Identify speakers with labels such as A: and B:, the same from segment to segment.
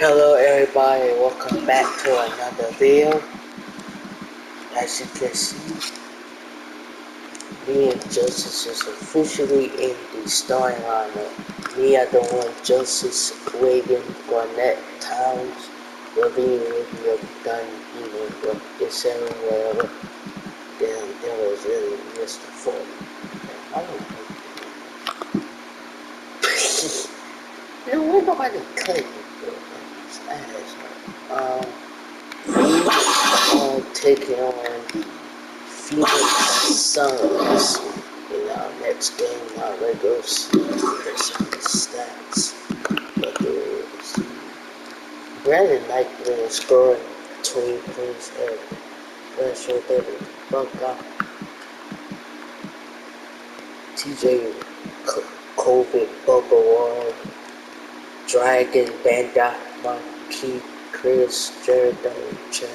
A: Hello everybody, welcome back to another video. As you can see, me and Justice is officially in the starting lineup. Me are the one Justice, Reagan, Garnett, Towns, Ravine, Rubio, Dunn, even with this and whatever. Then there was really Mr. Ford. I don't know. No, we're nobody cutting it. Taking on the Phoenix Suns in our next game. Our regular stats, but there is Brandon Knight really scoring 20 points at Rashford David Buckout. TJ COVID Bubble Dragon Banda Monkey Chris Jordan Chen.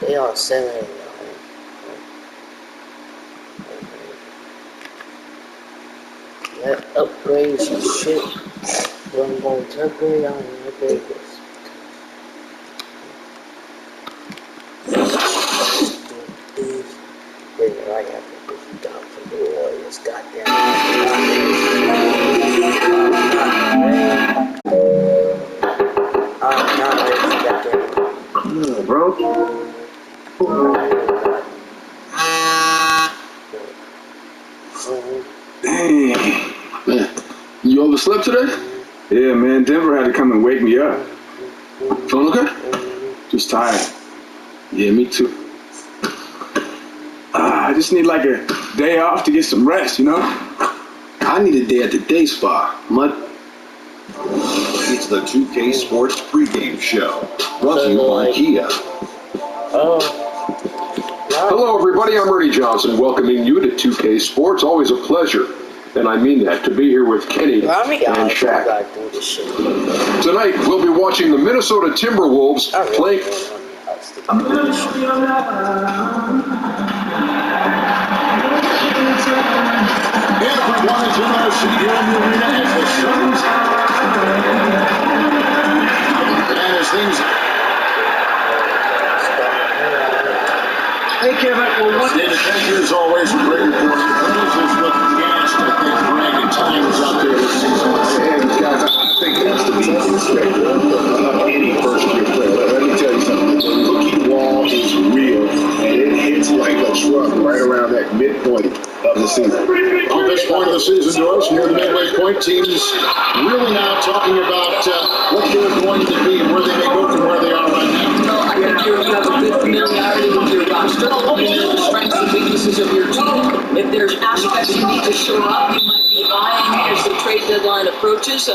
A: They are 7-9. That upgrade some shit. I'm going to upgrade on the Vegas. Then I have to put you down for the Warriors. Goddamn. I'm not ready for that game.
B: Yeah, bro. Dang. Man, you overslept today? Yeah, man. Denver had to come and wake me up. Feeling okay? Just tired. Yeah, me too. I just need like a day off to get some rest, you know?
C: I need a day at the day spa. It's the 2K Sports pregame show, brought to you by Kia. Hello, everybody. I'm Ernie Johnson, welcoming you to 2K Sports. Always a pleasure, and I mean that, to be here with Kenny and Shaq. Tonight, we'll be watching the Minnesota Timberwolves play. Everyone is interested here in the arena as the Suns. And as things. Hey, Kevin. Well, what? David, thank you as always for great reporting. What is this with gassed? I think Greg and Times out there this season. And guys, I think it has to be respect of any first-year player. Let me tell you something. The rookie wall is real, and it hits like a truck right around that midpoint of the season. On this point of the season, Doris, near the midway point, teams really now talking about what they're going to be and where they may go from where they are right now.
D: Well, I think you have a good familiarity with your roster. You know the strengths and weaknesses of your team. If there's aspects you need to shore up, you might be eyeing as the trade deadline approaches.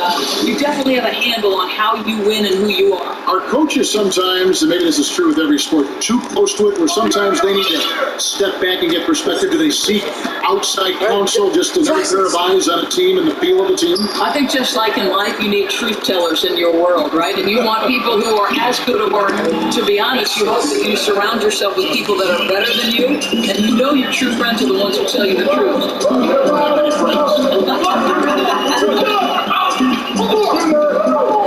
D: You definitely have a handle on how you win and who you are.
C: Our coaches sometimes, and maybe this is true with every sport, too close to it, where sometimes they need to step back and get perspective. Do they seek outside counsel, just another pair of eyes on a team and the feel of the team?
D: I think just like in life, you need truth tellers in your world, right? And you want people who are as good or, to be honest, you hope that you surround yourself with people that are better than you, and you know your true friends are the ones who tell you the truth.
C: How many friends?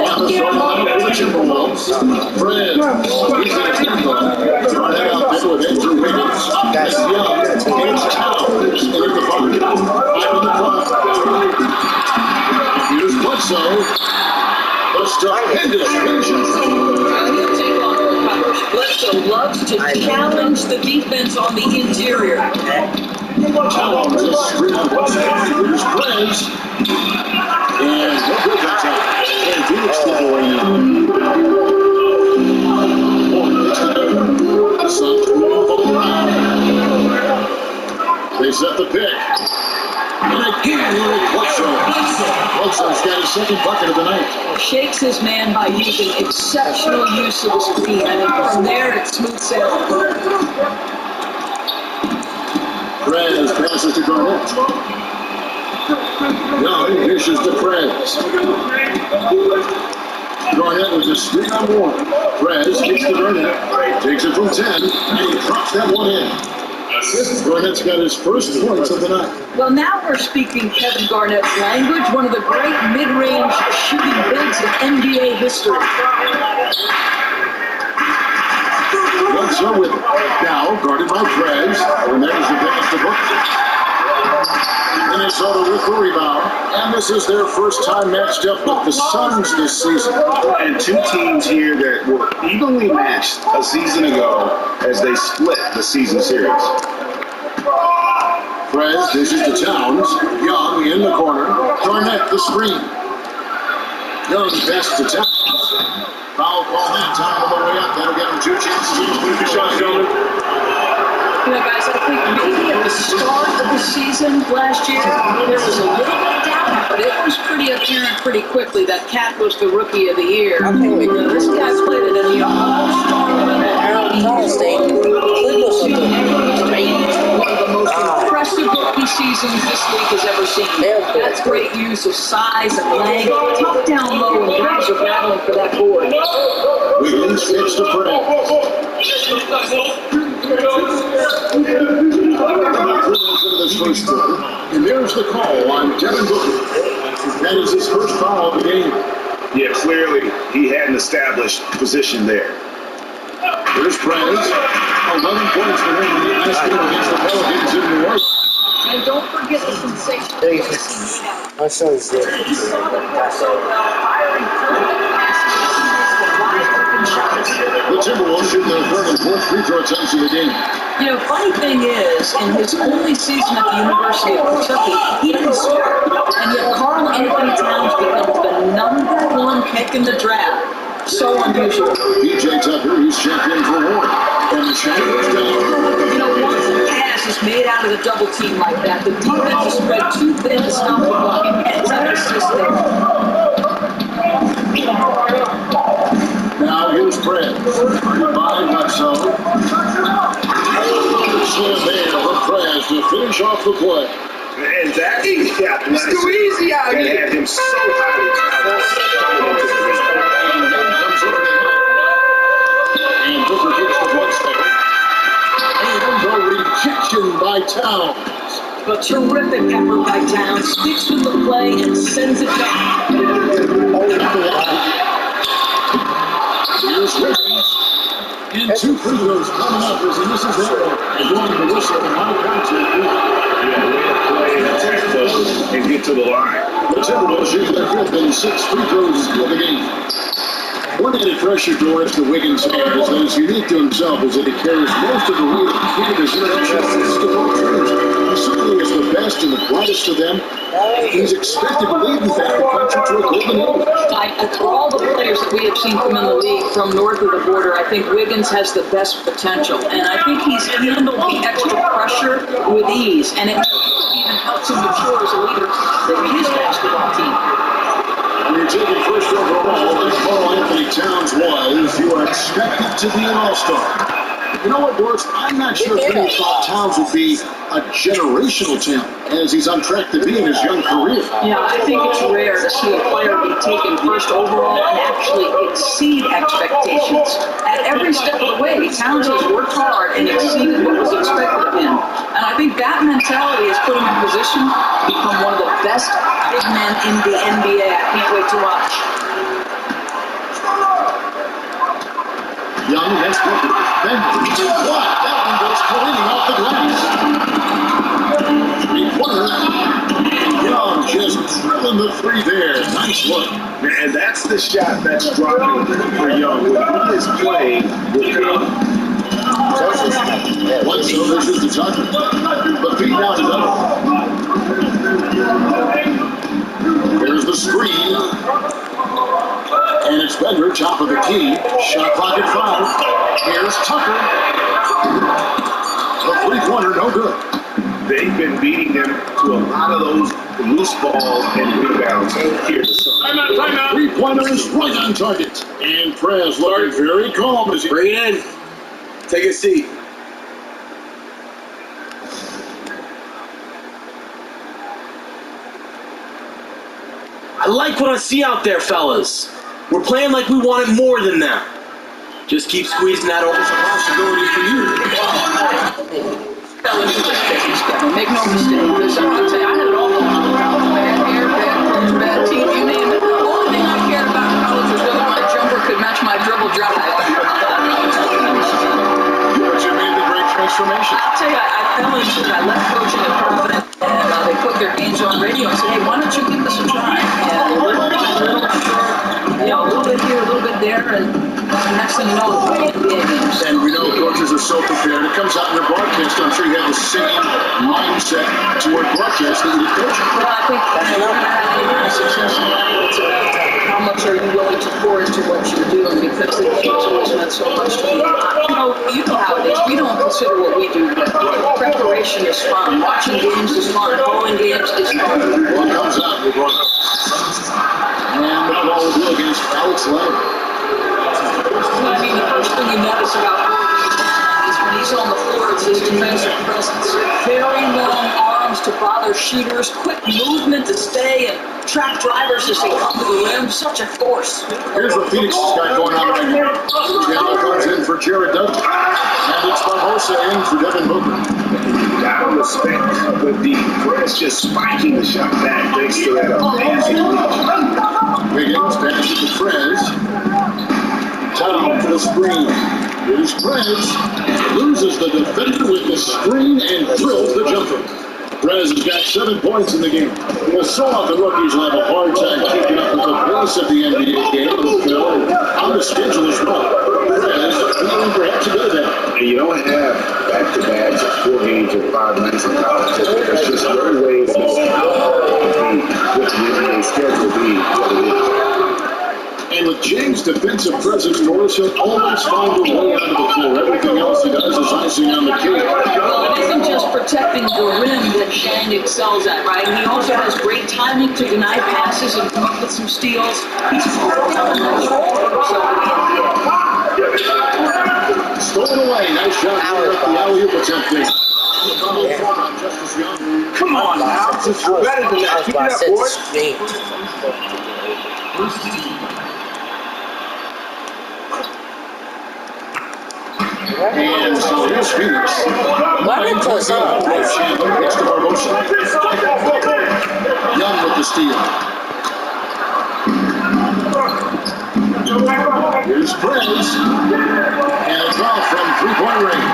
C: On the front line of the Timberwolves, Fred, he's in a tempo. Throwing that out there with Andrew Wiggins. That's Young, it's Towns, and in the pocket. 5 on the clock. Here's Bledsoe.
D: Bledsoe loves to challenge the defense on the interior.
C: Towns is screen on one side. Here's Prez. And what good that's out. And Phoenix the boy now. They set the pick. And again, Bledsoe's got his second bucket of the night.
D: Shakes his man by using exceptional use of his feet. And from there, it's smooth sailing.
C: Prez passes to Garnett. Young dishes to Prez. Garnett with a streak on one. Prez kicks to Garnett. Takes it from 10, and he drops that one in. Garnett's got his first points of the night.
D: Well, now we're speaking Kevin Garnett's language, one of the great mid-range shooting bigs in NBA history.
C: Bledsoe with it. Now guarded by Prez. And there's the pass to Booker. Minnesota with the rebound. And this is their first time matched up with the Suns this season.
E: And two teams here that were evenly matched a season ago as they split the season series.
C: Prez dishes to Towns. Young in the corner. Garnett the screen. Young passes to Towns. Foul call that time on the way up. That'll give him two chances. Good shot, gentlemen.
D: You know, guys, I think maybe at the start of the season last year, there was a little bit of doubt, but it was pretty apparent pretty quickly that Cat was the Rookie of the Year. This guy played at an all-star level. One of the most impressive rookie seasons this league has ever seen. That's great use of size and length. Tough down low, and guys are battling for that board.
C: Wiggins fits to Prez. This first quarter, and there's the call on Devin Booker. That is his first foul of the game.
E: Yeah, clearly he had an established position there.
C: There's Prez. 11 points for him in the last game against the Pelicans in New York.
D: And don't forget the sensational plays he made out.
A: My son's there.
D: He saw the ball so well, firing perfect passes, wide open shots.
C: The Timberwolves shoot their third and fourth free throw attempts of the game.
D: You know, funny thing is, in his only season at the University of Kentucky, he didn't start. And yet Karl Anthony Towns becomes the #1 pick in the draft. So unusual.
C: PJ Tucker, he's checked in for Warren. And the shot goes down.
D: You know, once the pass is made out of the double team like that, the defense is spread too thin to stop the buck and ends up assisting.
C: Now here's Prez. By Bledsoe. Slam there for Prez to finish off the play.
E: And that is too easy out here. Had him so highly
C: and Booker gets the one second. And the rejection by Towns.
D: A terrific effort by Towns, sticks with the play and sends it back.
C: Here's Wiggins. And two free throws coming up as he misses that one. And going to the whistle and high contact.
E: and get to the line.
C: The Timberwolves shoot their fifth and 6 free throws of the game. One added pressure towards the Wiggins hand is that he's unique to himself is that he carries most of the weight of the key to his introduction to both teams. He certainly is the best and the brightest of them. He's expected to lead, in fact, the country to a golden age.
D: For all the players that we have seen come in the league from north of the border, I think Wiggins has the best potential. And I think he's handled the extra pressure with ease. And it even helps him mature as a leader for his basketball team.
C: When you're taking first overall, like Karl Anthony Towns was, you are expected to be an all-star. You know what, Doris? I'm not sure if any thought Towns would be a generational talent, as he's on track to be in his young career.
D: Yeah, I think it's rare to see a player be taken first overall and actually exceed expectations. At every step of the way, Towns has worked hard and exceeded what was expected of him. And I think that mentality has put him in position to become one of the best big men in the NBA. I can't wait to watch.
C: Young has Booker. Then what? That one goes careening off the glass. Three-pointer. Young just drilling the three there. Nice look.
E: And that's the shot that's dropping for Young. He is playing with Young.
C: Bledsoe versus the Tucker. The feed down to double. There's the screen. And it's Bender, top of the key. Shot clock at 5. Here's Tucker. The three-pointer, no good.
E: They've been beating them to a lot of those loose balls and rebounds here this summer.
C: Three-pointer is right on target. And Prez looking very calm as he...
F: Bring it in. Take a seat. I like what I see out there, fellas. We're playing like we wanted more than them. Just keep squeezing that open responsibility for you.
D: Fellas, Make no mistake, because I'll tell you, I had it all going on. Bad hair, bad clothes, bad teeth, you name it. The only thing I cared about in college was whether my jumper could match my dribble drive.
C: But you made the great transformation.
D: I'll tell you, I fell into it. I left coaching at Providence, and they put their games on radio and said, hey, why don't you give this a try? And little by little, a little bit here, a little bit there, and next thing you know, it's playing NBA games.
C: And we know coaches are so prepared. It comes out in your broadcast. I'm sure you have the same mindset toward broadcast that you did coaching.
D: Well, I think you're not going to have any kind of success in life. It's about how much are you willing to pour into what you're doing, because the game's always meant so much to me. You know how it is. We don't consider what we do, but preparation is fun. Watching games is fun. Calling games is fun.
C: Ball comes out. And the ball will go against Alex Leonard.
D: I mean, the first thing you notice about is when he's on the floor, it's his defensive presence. Very long arms to bother shooters, quick movement to stay and track drivers as they come to the rim. Such a force.
C: Here's what Phoenix has got going on right now. Chandler comes in for Jared Dudley. And it's Barbosa in for Devin Booker.
E: Gotta respect the D. Press just spiking the shot back thanks to that amazing reach.
C: Wiggins passes to Prez. Town for the screen. Here's Prez. Loses the defender with the screen and drills the jumper. Prez has got 7 points in the game. So often rookies will have a hard time keeping up with the pace of the NBA game on the schedule as well. Prez feeling perhaps a bit of that.
E: And you don't have back-to-backs of 4 games or 5 nights in college. There's just no way to know how what the NBA schedule will be what it is.
C: And with James' defensive presence for us, he'll always find a way onto the floor. Everything else he does is icing on the cake.
D: Well, it isn't just protecting the rim that Shang excels at, right? He also has great timing to deny passes and come up with some steals. He's perfect on that short.
C: Stolen away. Nice shot here at the alley-oop attempting.
E: Come on now. It's better than that. Keep it up, boys.
C: And so here's Phoenix.
A: Why did close up?
C: Chandler gets to Barbosa. Young with the steal. Here's Prez. And a draw from three-point range.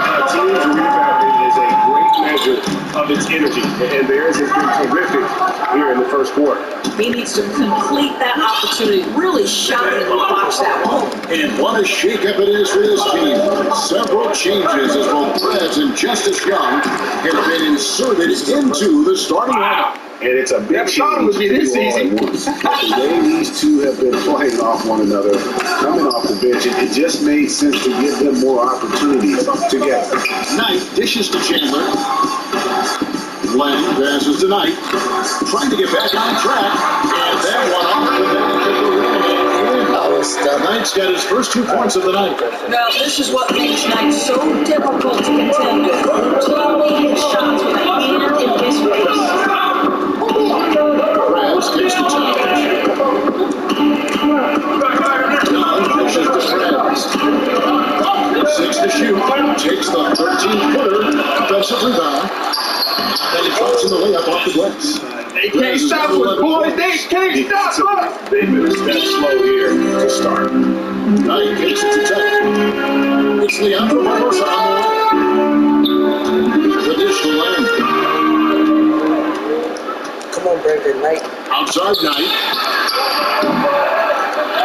E: A team's rebounding is a great measure of its energy, and theirs has been terrific here in the first quarter.
D: He needs to complete that opportunity, really shocking to watch that one.
C: And what a shakeup it is for this team. Several changes as both Prez and Justice Young have been inserted into the starting lineup.
E: And it's a big change to do all at once. The way these two have been playing off one another, coming off the bench, it just made sense to give them more opportunities together.
C: Knight dishes to Chandler. Len passes to Knight. Trying to get back on track. And that one off the back of the rim. Knight's got his first 2 points of the night.
D: Now, this is what makes Knight so difficult to contend with. Routinely his shots with a hand in his face.
C: Prez kicks the top. Young pushes to Prez. 6 to shoot. Takes the 13-footer. Offensive rebound. And he drops in the layup off the glass.
E: They can't stop us, boys. They can't stop us. They've been a step slow here to start.
C: Knight takes it to Tuck. It's Leandro Barbosa on the way. The dish to Len.
A: Come on, Brandon Knight.
C: Outside Knight.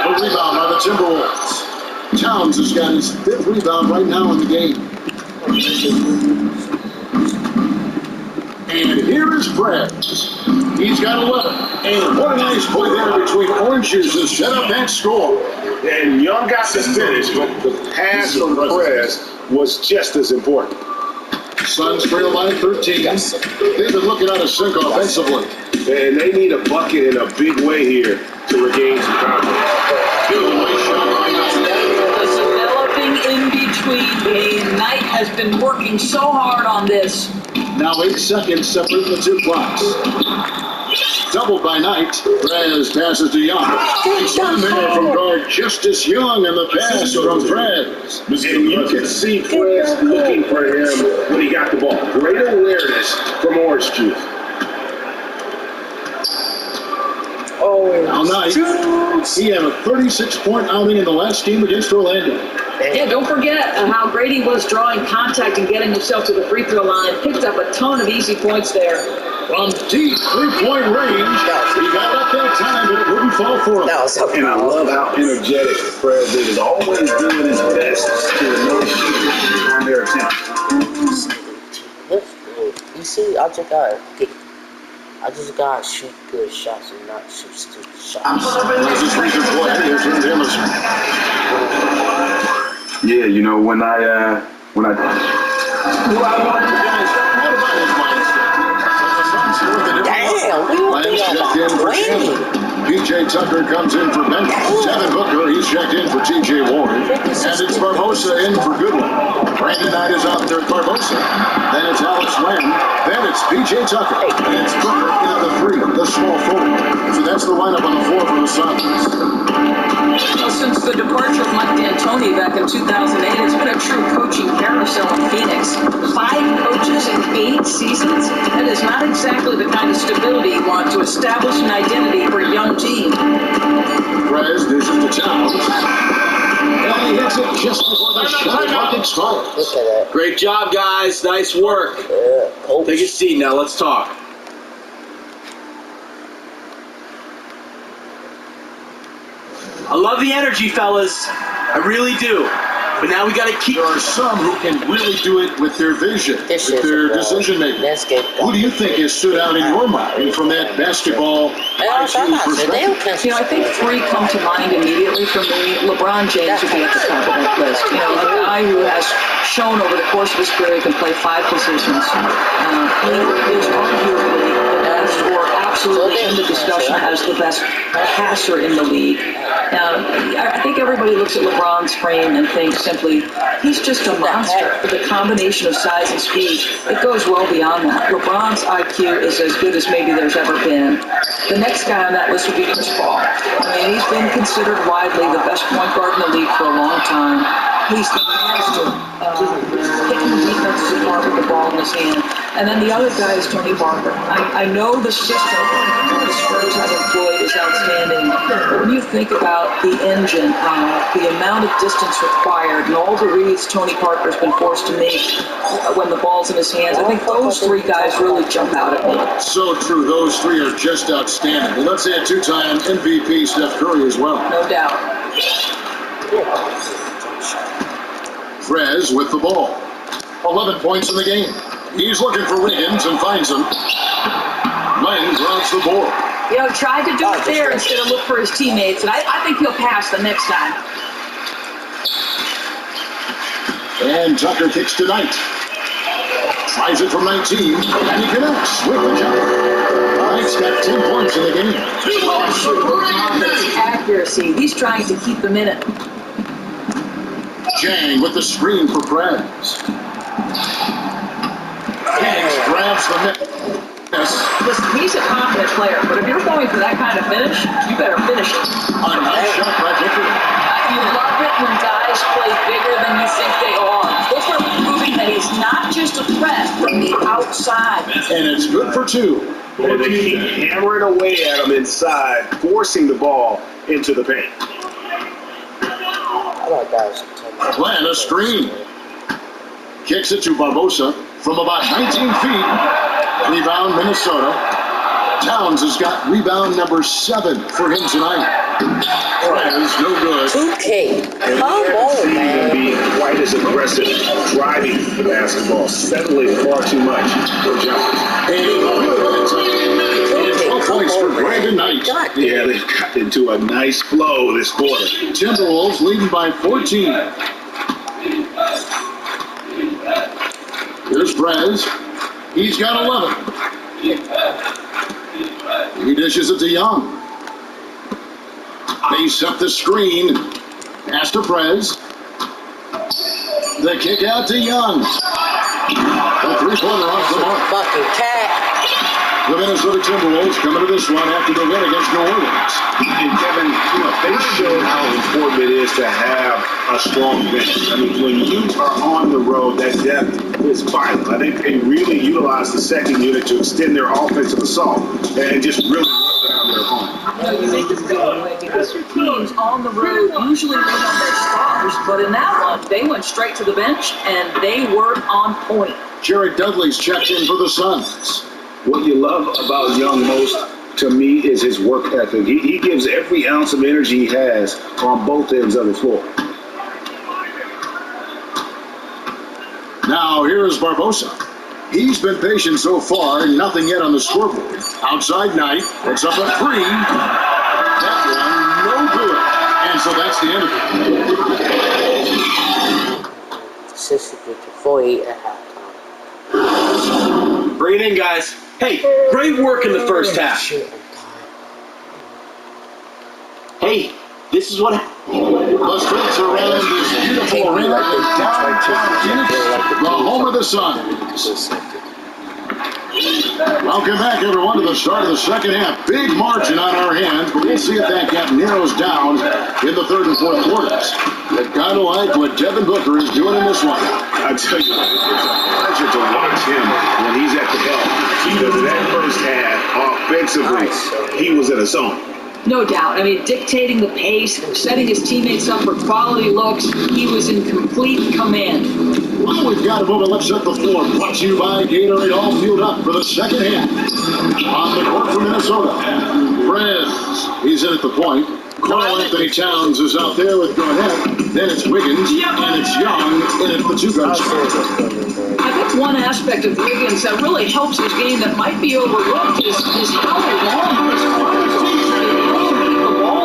C: A rebound by the Timberwolves. Towns has got his 5th rebound right now in the game. And here is Prez. He's got 11. And what a nice play there between Oranges to set up that score.
E: And Young got the finish, but the pass from Prez was just as important.
C: Suns trail by 13. They've been looking out of sync offensively.
E: And they need a bucket in a big way here to regain some confidence.
C: Giveaway shot by Knight.
D: It's developing in between game. Knight has been working so hard on this.
C: Now 8 seconds separate the 2 clocks. Doubled by Knight. Prez passes to Young. Nice one there from guard Justice Young, and the pass from Prez.
E: And you can see Prez looking for him when he got the ball. Great awareness. orange juice.
C: Now Knight, he had a 36-point outing in the last game against Orlando.
D: Yeah, don't forget how great he was drawing contact and getting himself to the free throw line. Picked up a ton of easy points there.
C: From deep three-point range, he got up that time, but it wouldn't fall for him.
E: And I love how energetic Fred is, always doing his best to annoy shooters on their attempt.
A: You see, I just gotta shoot good shots and not shoot stupid shots.
B: Yeah, you know, when I
A: Damn, we were
C: PJ Tucker comes in for Ben. Devin Booker, he's checked in for TJ Warren. And it's Barbosa in for Goodwin. Brandon Knight is out there at Barbosa. Then it's Alex Lamb. Then it's PJ Tucker. And it's Booker in at the 3, the small forward. So that's the lineup on the floor for the Suns.
D: Well, since the departure of Mike D'Antoni back in 2008, it's been a true coaching carousel in Phoenix. 5 coaches in 8 seasons? That is not exactly the kind of stability you want to establish an identity for a young team.
C: Perez dishes to Towns. And he hits it just before the shot clock expires.
A: Look at that.
F: Great job, guys. Nice work.
A: Coach.
F: Take a seat now. Let's talk. I love the energy, fellas. I really do. But now we got to keep.
C: There are some who can really do it with their vision, with their decision making. Who do you think has stood out in your mind from that basketball IQ perspective?
D: You know, I think 3 come to mind immediately for me. LeBron James would be at the top of that list. You know, a guy who has shown over the course of his career he can play 5 positions. He is arguably the best, or absolutely in the discussion as the best passer in the league. I think everybody looks at LeBron's frame and thinks simply, he's just a monster. With a combination of size and speed, it goes well beyond that. LeBron's IQ is as good as maybe there's ever been. The next guy on that list would be Chris Paul. I mean, he's been considered widely the best point guard in the league for a long time. He's the master picking the defenses apart with the ball in his hand. And then the other guy is Tony Parker. I know the system the Spurs have employed is outstanding, but when you think about the engine, the amount of distance required, and all the reads Tony Parker's been forced to make when the ball's in his hands, I think those 3 guys really jump out at me.
C: So true. Those 3 are just outstanding. And let's say a 2-time MVP, Steph Curry, as well.
D: No doubt.
C: Frez with the ball. 11 points in the game. He's looking for Wiggins and finds him. Lang grabs the board.
D: You know, tried to do it there instead of look for his teammates, and I think he'll pass the next time.
C: And Tucker kicks to Knight. Tries it from 19, and he connects with the jumper. Knight's got 10 points in the game.
D: Accuracy. He's trying to keep them in it.
C: Jang with the screen for Prez. Higgs grabs the net.
D: Listen, he's a confident player, but if you're going for that kind of finish, you better finish it.
C: A nice shot by Booker.
D: You love it when guys play bigger than you think they are. Booker proving that he's not just a threat from the outside.
C: And it's good for 2.
E: And they keep hammering away at him inside, forcing the ball into the paint.
A: I like guys who tell me.
C: Plan a screen. Kicks it to Barbosa from about 19 feet. Rebound, Minnesota. Towns has got rebound number 7 for him tonight. Prez, no good.
A: 2K. Come on, man.
E: Being quite as aggressive, driving the basketball, settling far too much for jumpers.
C: And 12 points for Brandon Knight.
E: Yeah, they've got into a nice flow this quarter.
C: Timberwolves leading by 14. Here's Prez. He's got 11. He dishes it to Young. They set the screen. Pass to Prez. The kick out to Young. The 3-pointer off the mark.
A: Fucking cat.
C: The Minnesota Timberwolves coming to this one after the win against New Orleans.
E: And Kevin, they showed how important it is to have a strong bench. I mean, when you are on the road, that depth is violent. I think they really utilized the second unit to extend their offensive assault and just really run down their opponent.
D: You make this good way because your teams on the road usually lean on their stars, but in that one, they went straight to the bench and they were on point.
C: Jared Dudley's checked in for the Suns.
E: What you love about Young most, to me, is his work ethic. He gives every ounce of energy he has on both ends of the floor.
C: Now here's Barbosa. He's been patient so far, nothing yet on the scoreboard. Outside Knight, puts up a three. That one, no good. And so that's the end of it.
A: Consistently to 48 at halftime.
F: Bring it in, guys. Hey, great work in the first half.
A: Shit,
F: Hey, this is what
C: The streets around this beautiful arena in downtown Phoenix, the home of the Sun. Welcome back, everyone, to the start of the second half. Big margin on our hands, but we'll see if that gap narrows down in the third and fourth quarters. You kind of like what Devin Booker is doing in this one.
E: I tell you, it's a pleasure to watch him when he's at the helm. Because in that first half, offensively, he was in a zone.
D: No doubt. I mean, dictating the pace, setting his teammates up for quality looks, he was in complete command.
C: Well, we've got a moment. Let's set the floor. Brought to you by Gatorade, all fueled up for the second half. On the court for Minnesota, Friends. He's in at the point. Carl Anthony Towns is out there with go ahead. Then it's Wiggins, and it's Young in at the two-guard spot.
D: I think one aspect of Wiggins that really helps his game that might be overlooked is how long his arms are.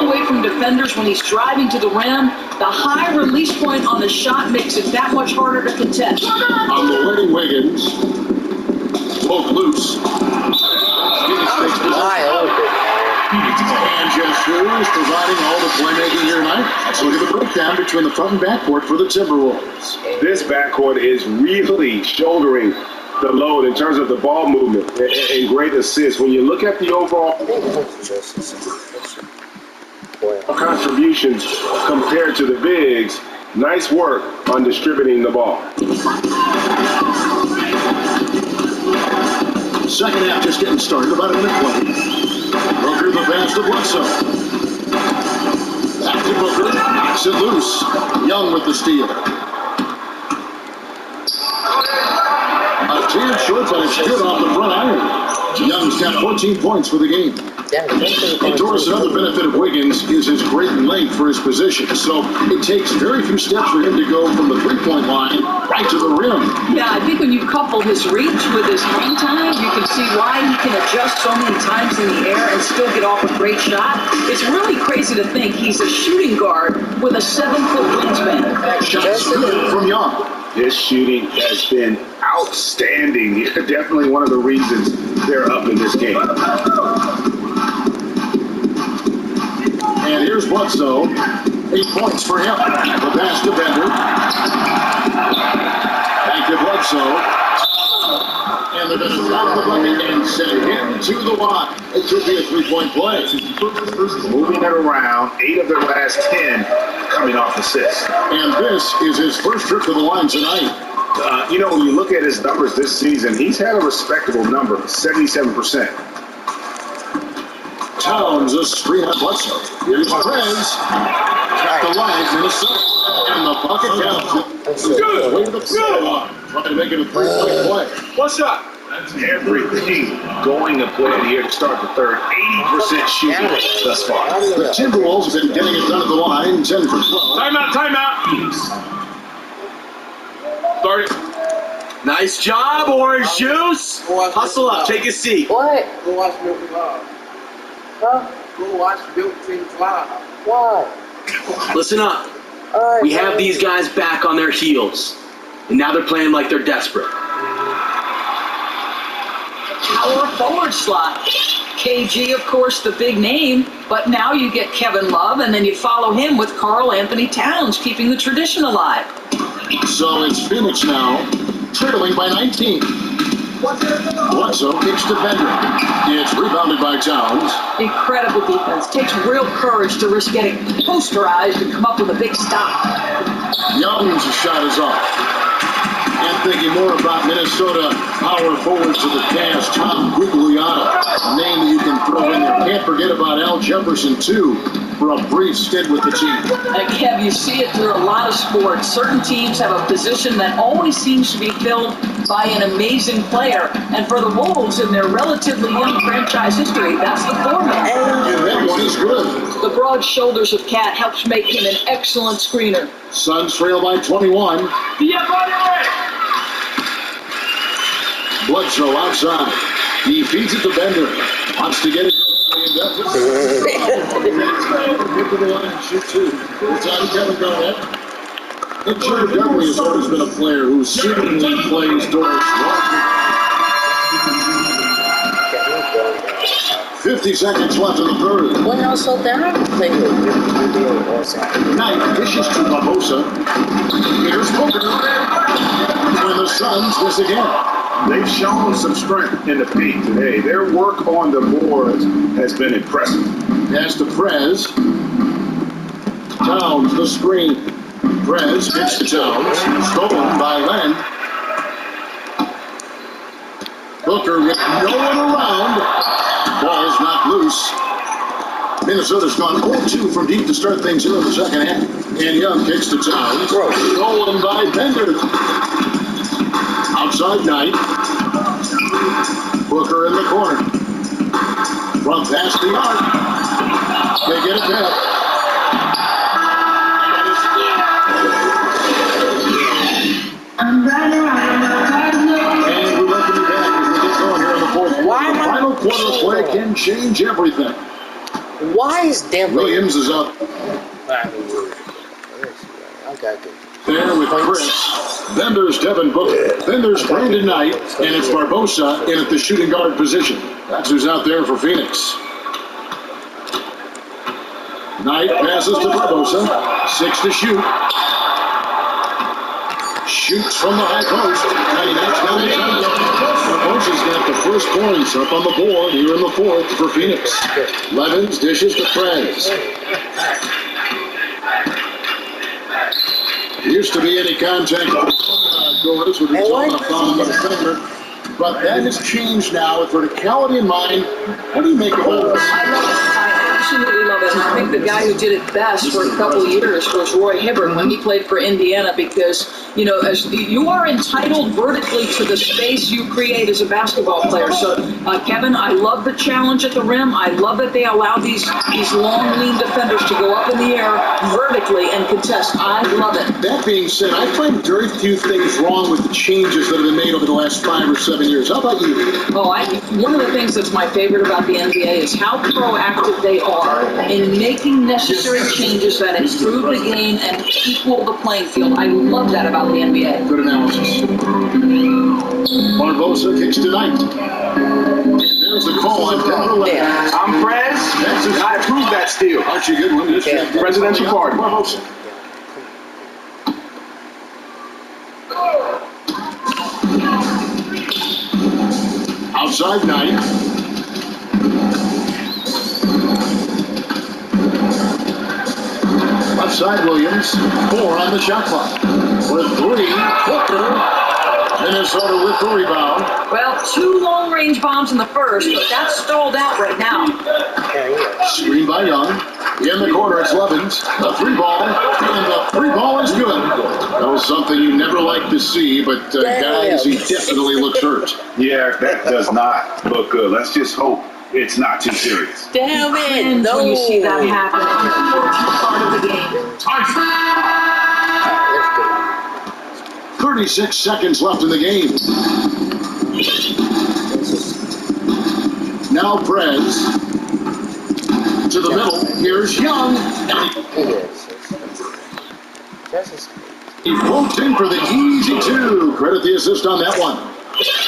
D: Away from defenders when he's driving to the rim. The high release point on the shot makes it that much harder to contest.
C: On the way, Wiggins. Poke loose. And just who's providing all the playmaking here tonight. Let's look at the breakdown between the front and backcourt for the Timberwolves.
E: This backcourt is really shouldering the load in terms of the ball movement and great assists. When you look at the overall contributions compared to the bigs, nice work on distributing the ball.
C: Second half just getting started, about a minute play. Booker the pass to Bledsoe. Back to Booker, knocks it loose. Young with the steal. A tiered short, but it's good off the front iron. Young's got 14 points for the game. And Doris, another benefit of Wiggins is his great length for his position. So it takes very few steps for him to go from the three-point line right to the rim.
D: Yeah, I think when you couple his reach with his hang time, you can see why he can adjust so many times in the air and still get off a great shot. It's really crazy to think he's a shooting guard with a 7-foot wingspan.
C: Shots good from Young.
E: His shooting has been outstanding. Definitely one of the reasons they're up in this game.
C: And here's Bledsoe. 8 points for him. The pass to Bender. Back to Bledsoe. And they're going to drop the bucket and send him to the line. It should be a three-point play.
E: Moving it around, 8 of their last 10 coming off assists.
C: And this is his first trip to the line tonight.
E: When you look at his numbers this season, he's had a respectable number, 77%.
C: Towns a screen on Bledsoe. Here's Perez. At the line, Minnesota. And the bucket counts. Good. Way to the front line. Trying to make it a three-point play.
F: What's up?
E: Everything going to plan here to start the third. 80% shooting thus far.
C: The Timberwolves have been getting it done at the line, 10 for 12.
F: Timeout. Start it. Nice job, Orange Juice. Hustle up. Take a seat.
A: What?
G: Go watch Milton Live.
A: Huh?
G: Go watch Milton Live.
A: Why?
F: Listen up.
A: Alright,
F: We have these guys back on their heels, and now they're playing like they're desperate.
D: Power forward slot. KG, of course, the big name, but now you get Kevin Love, and then you follow him with Carl Anthony Towns, keeping the tradition alive.
C: So it's Phoenix now, trailing by 19. Bledsoe kicks to Bender. It's rebounded by Towns.
D: Incredible defense. Takes real courage to risk getting posterized and come up with a big stop.
C: Young's shot is off. And thinking more about Minnesota power forwards of the cast, Tom Gugliotta, a name that you can throw in there. Can't forget about Al Jefferson, too, for a brief stint with the team.
D: And Kev, you see it through a lot of sports. Certain teams have a position that always seems to be filled by an amazing player. And for the Wolves, in their relatively young franchise history, that's the formula.
C: And that one is good.
D: The broad shoulders of Cat helps make him an excellent screener.
C: Suns trail by 21. Bledsoe outside. He feeds it to Bender. Wants to get it. Get to the line and shoot two. It's on Kevin Garnett. And Jared Dudley has always been a player who seemingly plays doors wrong. 50 seconds left in the third.
A: Well, also that play with also.
C: Knight dishes to Barbosa. Here's Booker. And the Suns miss again.
E: They've shown some strength in the paint today. Their work on the boards has been impressive.
C: Pass to Prez. Towns the screen. Prez gets to Towns. Stolen by Len. Booker with no one around. Ball's not loose. Minnesota's gone 0-2 from deep to start things here in the second half. And Young kicks to Towns. Stolen by Bender. Outside Knight. Booker in the corner. From past the arc. They get it back. And we welcome you back as we get going here in the fourth quarter.
A: Why
C: The
A: am I-
C: final quarter play can change everything.
A: Why is Denver?
C: Williams is up
A: I got it.
C: there with Chris. Bender's Devin Booker. Bender's Brandon Knight. And it's Barbosa in at the shooting guard position. That's who's out there for Phoenix. Knight passes to Barbosa. 6 to shoot. Shoots from the high post. And he knocks down the shot. Barbosa's got the first points up on the board here in the fourth for Phoenix. Levens dishes to Prez. Used to be any contact goers would be talking about the defender. But that has changed now with verticality in mind. What do you make of all this?
D: I love it. I absolutely love it. And I think the guy who did it best for a couple of years was Roy Hibbert when he played for Indiana because, you know, as you are entitled vertically to the space you create as a basketball player. So, Kevin, I love the challenge at the rim. I love that they allow these long, lean defenders to go up in the air vertically and contest. I love it.
C: That being said, I find very few things wrong with the changes that have been made over the last 5 or 7 years. How about you?
D: One of the things that's my favorite about the NBA is how proactive they are in making necessary changes that improve the game and equal the playing field. I love that about the NBA.
C: Good analysis. Barbosa kicks tonight. And there's the call on Denver left.
B: I'm Prez. I approve that steal.
C: Aren't you good one?
B: Presidential card.
C: Barbosa. Outside Knight. Left side Williams. 4 on the shot clock. With 3, Booker. Minnesota with the rebound.
D: Well, 2 long-range bombs in the first, but that's stalled out right now.
C: Screen by Young. In the corner, it's Levens. The 3-ball. And the 3-ball is good. That was something you never like to see, but guys, he definitely looks hurt.
E: Yeah, that does not look good. Let's just hope it's not too serious.
A: Damn it!
D: And
A: No.
D: when you see that happen, it's an important part of the game.
C: 36 seconds left in the game. Now Prez. To the middle. Here's Young. He poked in for the easy 2. Credit the assist on that one.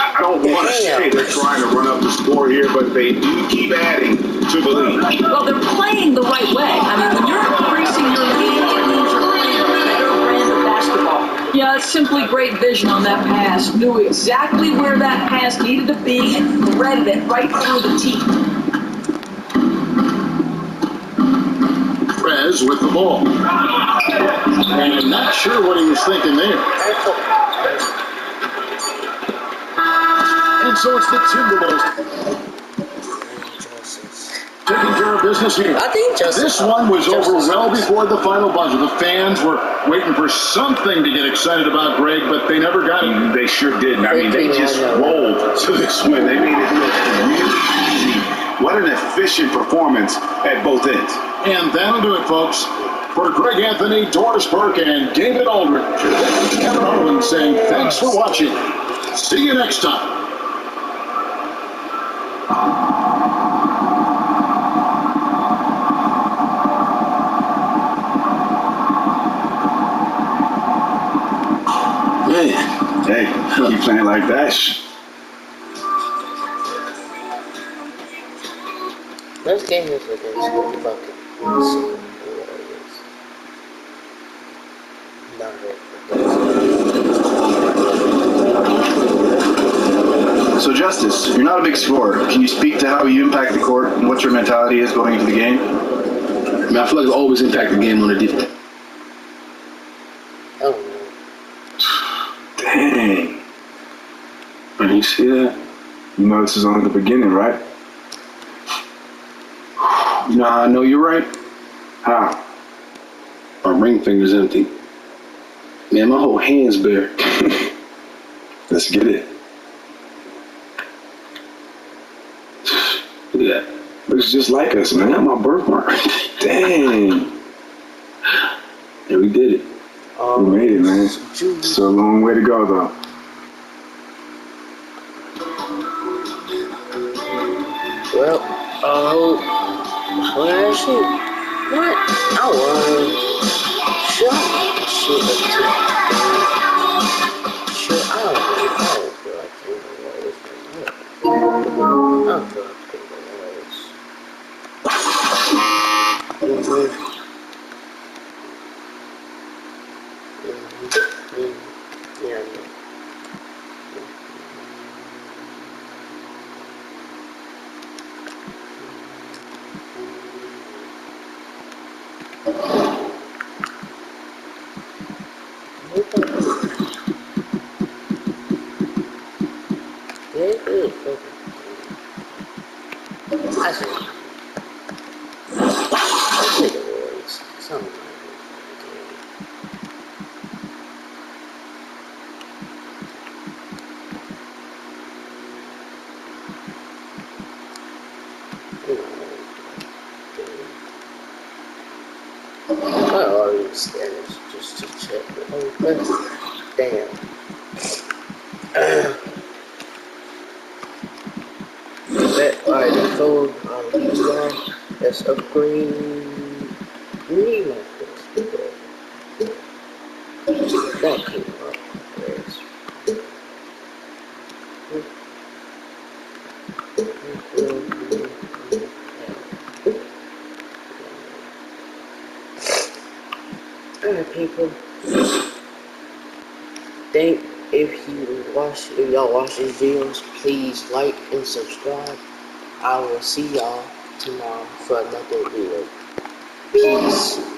E: I don't want to say they're trying to run up the score here, but they do keep adding to the lead.
D: Well, they're playing the right way. I mean, when you're increasing your lead, it means you're playing a better brand of basketball. Yeah, it's simply great vision on that pass. Knew exactly where that pass needed to be and threaded it right through the teeth.
C: Prez with the ball. And I'm not sure what he was thinking there. And so it's the Timberwolves taking care of business here.
A: I think
C: This one was over well before the final buzzer. The fans were waiting for something to get excited about, Greg, but they never got it.
E: They sure didn't. I mean, they just rolled to this win. They made it look really easy. What an efficient performance at both ends.
C: And that'll do it, folks. For Greg Anthony, Doris Burke, and David Aldrich, Kevin Harlan saying thanks for watching. See you next time.
E: Hey, keep playing like that.
A: Those games are fucking Warriors. Not
E: So, Justice, you're not a big scorer. Can you speak to how you impact the court and what your mentality is going into the game?
F: I mean, I feel like I always impact the game on the defense.
A: Oh
B: Dang. And you see that? You know this is only the beginning, right?
F: Nah, I know you're right.
B: How?
F: My ring finger's empty. Man, my whole hand's bare.
B: Let's get it.
F: Look at that.
B: Looks just like us, man. That's my birthmark. Dang.
F: Yeah, we did it.
B: We made it, man. Still a long way to go, though.
A: well, actually, what? I won. Shut shit up too. Shit, I don't feel like doing this. I don't feel like doing this. Yeah, I already scared just to check the whole thing. Damn. Alright, the phone on these that's upgrade. Me, my that came up. Alright, people. If y'all watch these videos, please like and subscribe. I will see y'all tomorrow for another video. Peace.